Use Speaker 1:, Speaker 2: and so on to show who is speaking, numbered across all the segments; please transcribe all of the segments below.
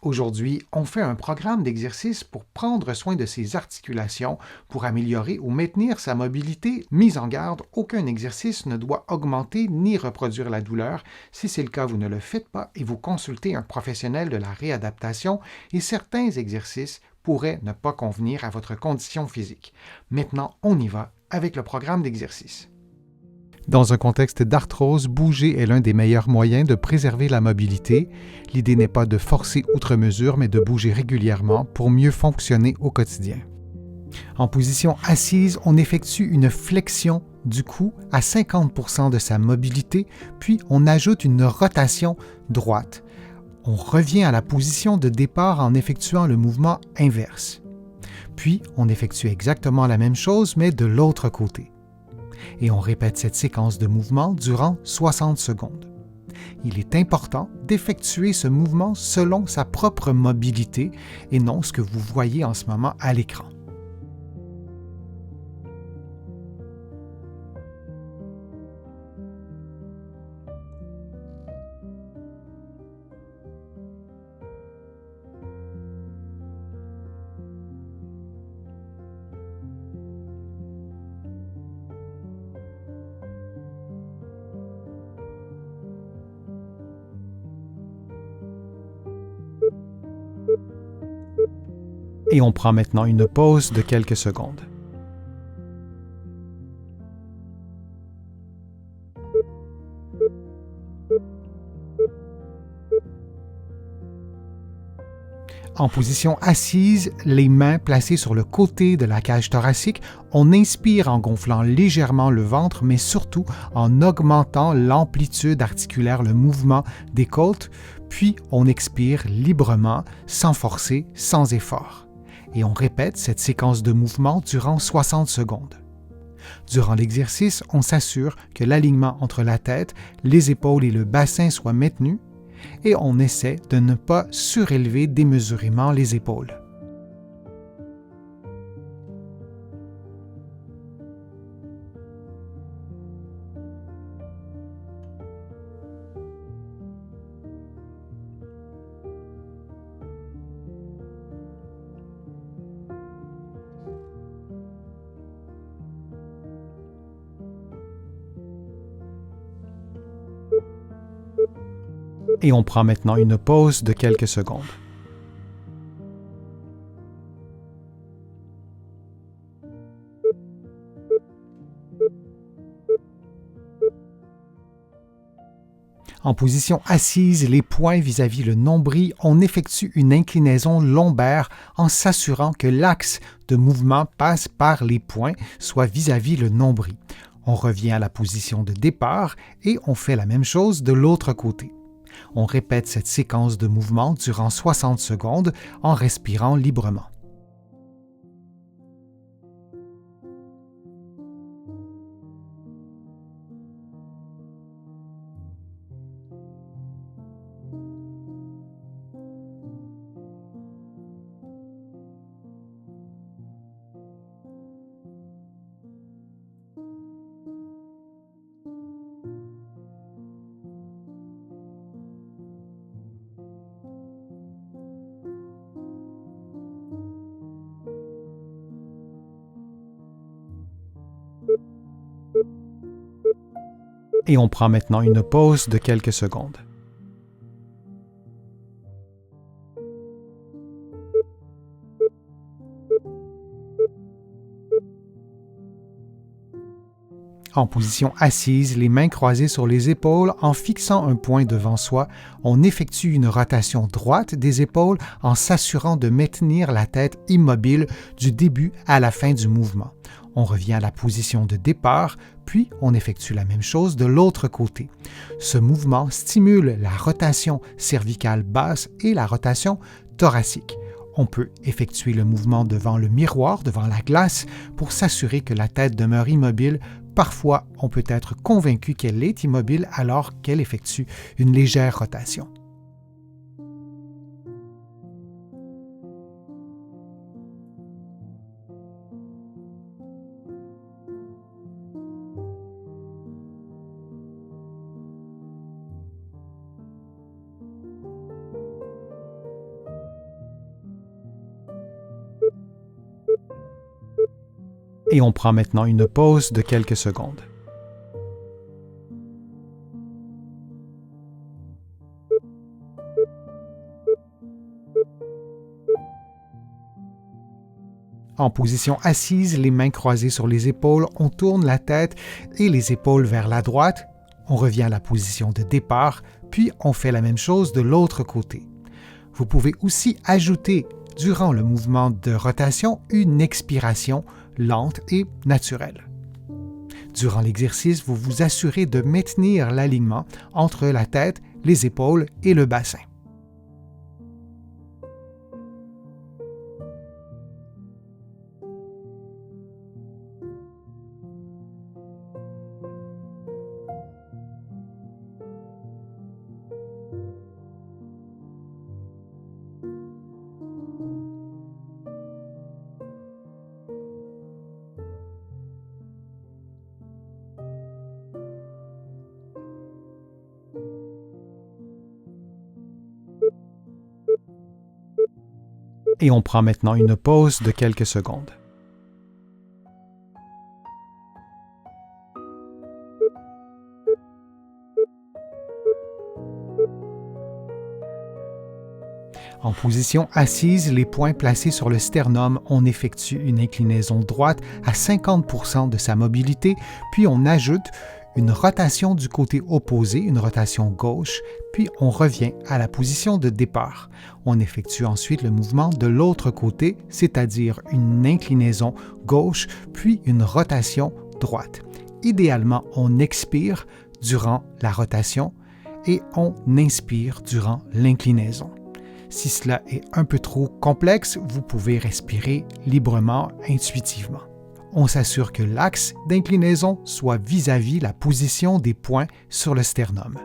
Speaker 1: Aujourd'hui, on fait un programme d'exercice pour prendre soin de ses articulations, pour améliorer ou maintenir sa mobilité. Mise en garde, aucun exercice ne doit augmenter ni reproduire la douleur. Si c'est le cas, vous ne le faites pas et vous consultez un professionnel de la réadaptation et certains exercices pourraient ne pas convenir à votre condition physique. Maintenant, on y va avec le programme d'exercice. Dans un contexte d'arthrose, bouger est l'un des meilleurs moyens de préserver la mobilité. L'idée n'est pas de forcer outre mesure, mais de bouger régulièrement pour mieux fonctionner au quotidien. En position assise, on effectue une flexion du cou à 50% de sa mobilité, puis on ajoute une rotation droite. On revient à la position de départ en effectuant le mouvement inverse. Puis, on effectue exactement la même chose, mais de l'autre côté. Et on répète cette séquence de mouvements durant 60 secondes. Il est important d'effectuer ce mouvement selon sa propre mobilité et non ce que vous voyez en ce moment à l'écran. Et on prend maintenant une pause de quelques secondes. En position assise, les mains placées sur le côté de la cage thoracique, on inspire en gonflant légèrement le ventre, mais surtout en augmentant l'amplitude articulaire, le mouvement des côtes, puis on expire librement, sans forcer, sans effort. Et on répète cette séquence de mouvements durant 60 secondes. Durant l'exercice, on s'assure que l'alignement entre la tête, les épaules et le bassin soit maintenu, et on essaie de ne pas surélever démesurément les épaules. Et on prend maintenant une pause de quelques secondes. En position assise, les poings vis-à-vis le nombril, on effectue une inclinaison lombaire en s'assurant que l'axe de mouvement passe par les poings, soit vis-à-vis le nombril. On revient à la position de départ et on fait la même chose de l'autre côté. On répète cette séquence de mouvements durant 60 secondes en respirant librement. Et on prend maintenant une pause de quelques secondes. En position assise, les mains croisées sur les épaules, en fixant un point devant soi, on effectue une rotation droite des épaules en s'assurant de maintenir la tête immobile du début à la fin du mouvement. On revient à la position de départ, puis on effectue la même chose de l'autre côté. Ce mouvement stimule la rotation cervicale basse et la rotation thoracique. On peut effectuer le mouvement devant le miroir, devant la glace, pour s'assurer que la tête demeure immobile. Parfois, on peut être convaincu qu'elle est immobile alors qu'elle effectue une légère rotation. Et on prend maintenant une pause de quelques secondes. En position assise, les mains croisées sur les épaules, on tourne la tête et les épaules vers la droite. On revient à la position de départ, puis on fait la même chose de l'autre côté. Vous pouvez aussi ajouter, durant le mouvement de rotation, une expiration lente et naturelle. Durant l'exercice, vous vous assurez de maintenir l'alignement entre la tête, les épaules et le bassin. Et on prend maintenant une pause de quelques secondes. En position assise, les poings placés sur le sternum, on effectue une inclinaison droite à 50% de sa mobilité, puis on ajoute une rotation du côté opposé, une rotation gauche, puis on revient à la position de départ. On effectue ensuite le mouvement de l'autre côté, c'est-à-dire une inclinaison gauche, puis une rotation droite. Idéalement, on expire durant la rotation et on inspire durant l'inclinaison. Si cela est un peu trop complexe, vous pouvez respirer librement, intuitivement. On s'assure que l'axe d'inclinaison soit vis-à-vis la position des poings sur le sternum.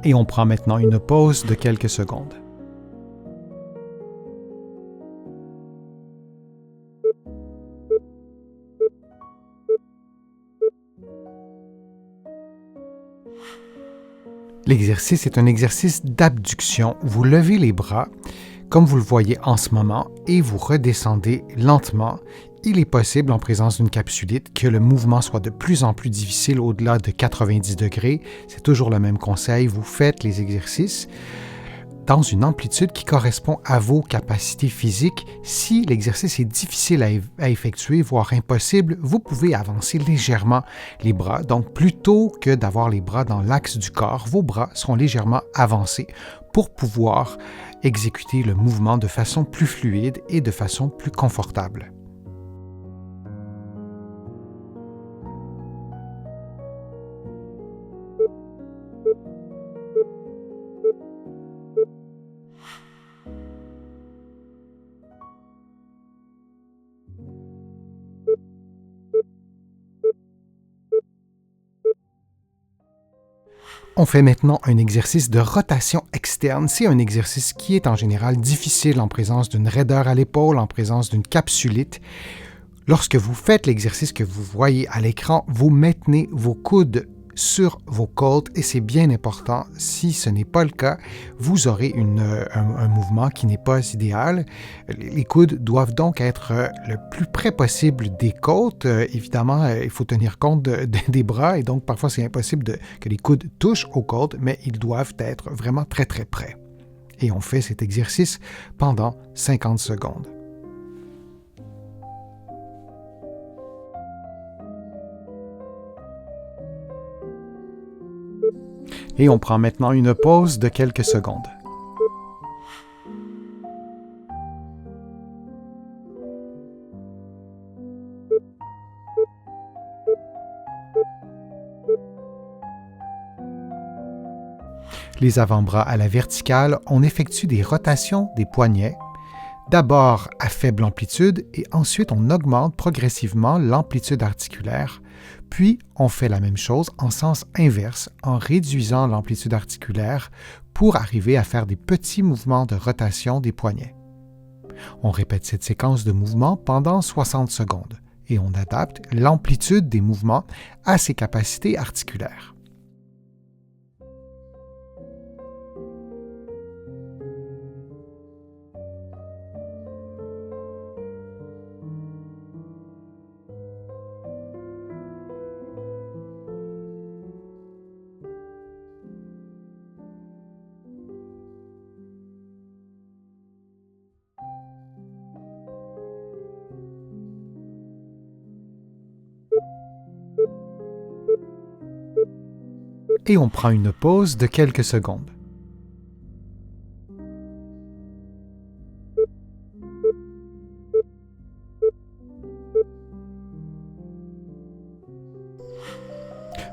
Speaker 1: Et on prend maintenant une pause de quelques secondes. L'exercice est un exercice d'abduction. Vous levez les bras, comme vous le voyez en ce moment, et vous redescendez lentement. Il est possible, en présence d'une capsulite, que le mouvement soit de plus en plus difficile au-delà de 90 degrés. C'est toujours le même conseil. Vous faites les exercices dans une amplitude qui correspond à vos capacités physiques. Si l'exercice est difficile à effectuer, voire impossible, vous pouvez avancer légèrement les bras. Donc, plutôt que d'avoir les bras dans l'axe du corps, vos bras seront légèrement avancés pour pouvoir exécuter le mouvement de façon plus fluide et de façon plus confortable. On fait maintenant un exercice de rotation externe. C'est un exercice qui est en général difficile en présence d'une raideur à l'épaule, en présence d'une capsulite. Lorsque vous faites l'exercice que vous voyez à l'écran, vous maintenez vos coudes sur vos côtes et c'est bien important. Si ce n'est pas le cas, vous aurez un mouvement qui n'est pas idéal. Les coudes doivent donc être le plus près possible des côtes. Évidemment, il faut tenir compte des bras et donc parfois c'est impossible que les coudes touchent aux côtes, mais ils doivent être vraiment très très près. Et on fait cet exercice pendant 50 secondes. Et on prend maintenant une pause de quelques secondes. Les avant-bras à la verticale, on effectue des rotations des poignets, d'abord à faible amplitude et ensuite on augmente progressivement l'amplitude articulaire. Puis, on fait la même chose en sens inverse, en réduisant l'amplitude articulaire pour arriver à faire des petits mouvements de rotation des poignets. On répète cette séquence de mouvements pendant 60 secondes et on adapte l'amplitude des mouvements à ses capacités articulaires. Et on prend une pause de quelques secondes.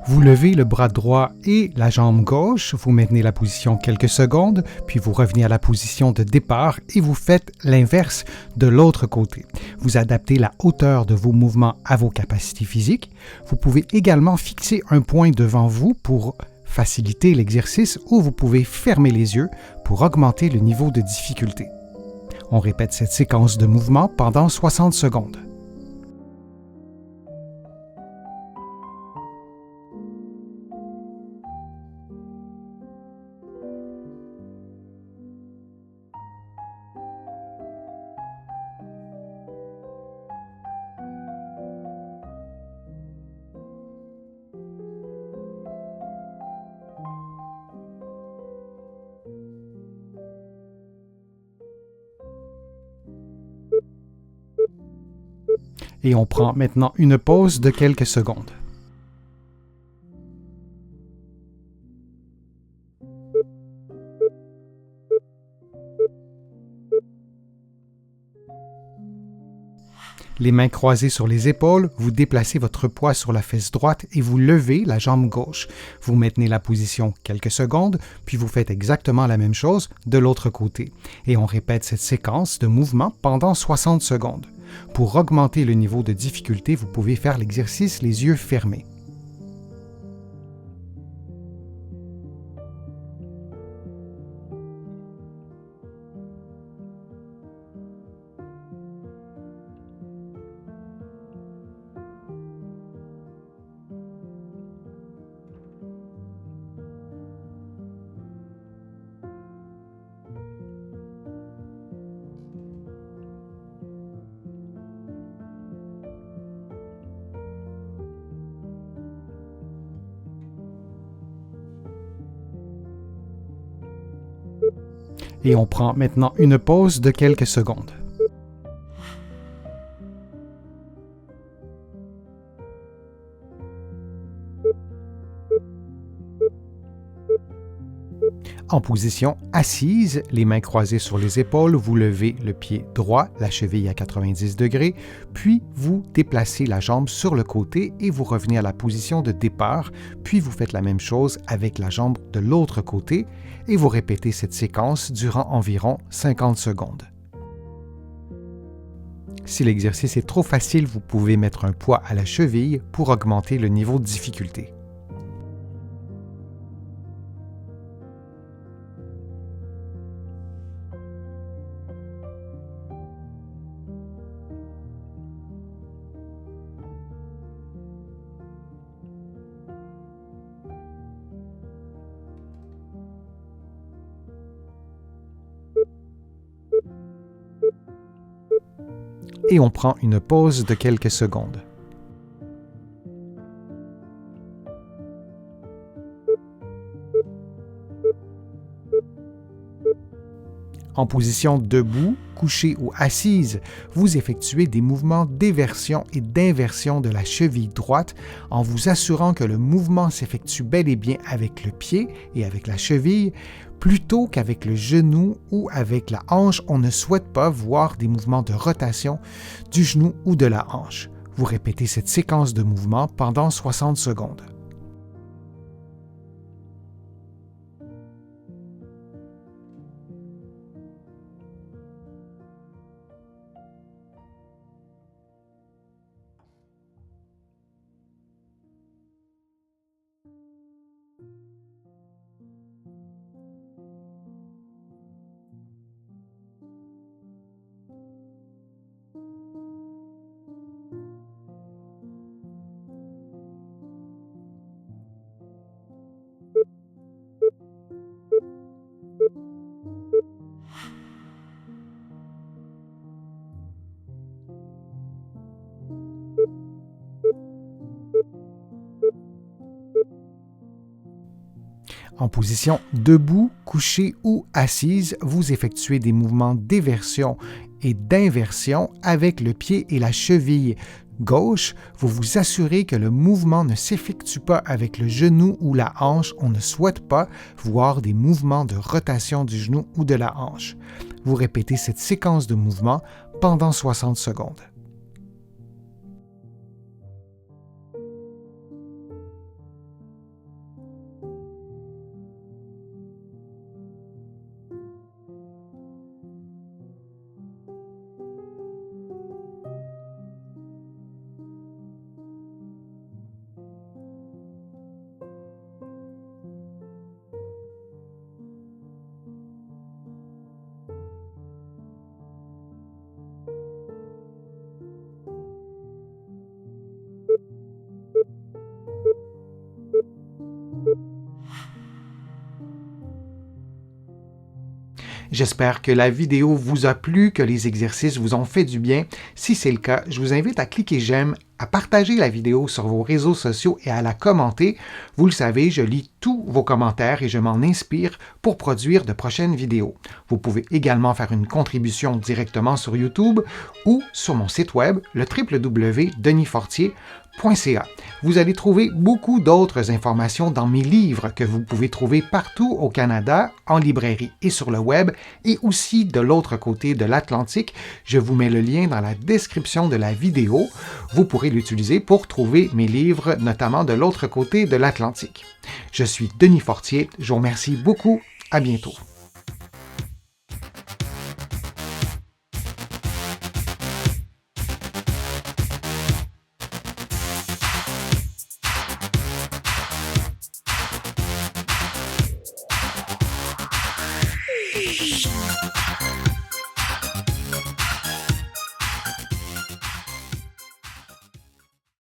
Speaker 1: Vous levez le bras droit et la jambe gauche, vous maintenez la position quelques secondes, puis vous revenez à la position de départ et vous faites l'inverse de l'autre côté. Vous adaptez la hauteur de vos mouvements à vos capacités physiques. Vous pouvez également fixer un point devant vous pour faciliter l'exercice ou vous pouvez fermer les yeux pour augmenter le niveau de difficulté. On répète cette séquence de mouvements pendant 60 secondes. Et on prend maintenant une pause de quelques secondes. Les mains croisées sur les épaules, vous déplacez votre poids sur la fesse droite et vous levez la jambe gauche. Vous maintenez la position quelques secondes, puis vous faites exactement la même chose de l'autre côté. Et on répète cette séquence de mouvements pendant 60 secondes. Pour augmenter le niveau de difficulté, vous pouvez faire l'exercice les yeux fermés. Et on prend maintenant une pause de quelques secondes. En position assise, les mains croisées sur les épaules, vous levez le pied droit, la cheville à 90 degrés, puis vous déplacez la jambe sur le côté et vous revenez à la position de départ, puis vous faites la même chose avec la jambe de l'autre côté et vous répétez cette séquence durant environ 50 secondes. Si l'exercice est trop facile, vous pouvez mettre un poids à la cheville pour augmenter le niveau de difficulté. Et on prend une pause de quelques secondes. En position debout, couché ou assise, vous effectuez des mouvements d'éversion et d'inversion de la cheville droite en vous assurant que le mouvement s'effectue bel et bien avec le pied et avec la cheville, plutôt qu'avec le genou ou avec la hanche. On ne souhaite pas voir des mouvements de rotation du genou ou de la hanche. Vous répétez cette séquence de mouvements pendant 60 secondes. En position debout, couché ou assise, vous effectuez des mouvements d'éversion et d'inversion avec le pied et la cheville gauche. Vous vous assurez que le mouvement ne s'effectue pas avec le genou ou la hanche. On ne souhaite pas voir des mouvements de rotation du genou ou de la hanche. Vous répétez cette séquence de mouvements pendant 60 secondes. J'espère que la vidéo vous a plu, que les exercices vous ont fait du bien. Si c'est le cas, je vous invite à cliquer j'aime, à partager la vidéo sur vos réseaux sociaux et à la commenter. Vous le savez, je lis tous vos commentaires et je m'en inspire pour produire de prochaines vidéos. Vous pouvez également faire une contribution directement sur YouTube ou sur mon site web, le www.denisfortier.ca. Vous allez trouver beaucoup d'autres informations dans mes livres que vous pouvez trouver partout au Canada, en librairie et sur le web, et aussi de l'autre côté de l'Atlantique. Je vous mets le lien dans la description de la vidéo. Vous pourrez l'utiliser pour trouver mes livres, notamment de l'autre côté de l'Atlantique. Je suis Denis Fortier. Je vous remercie beaucoup. À bientôt.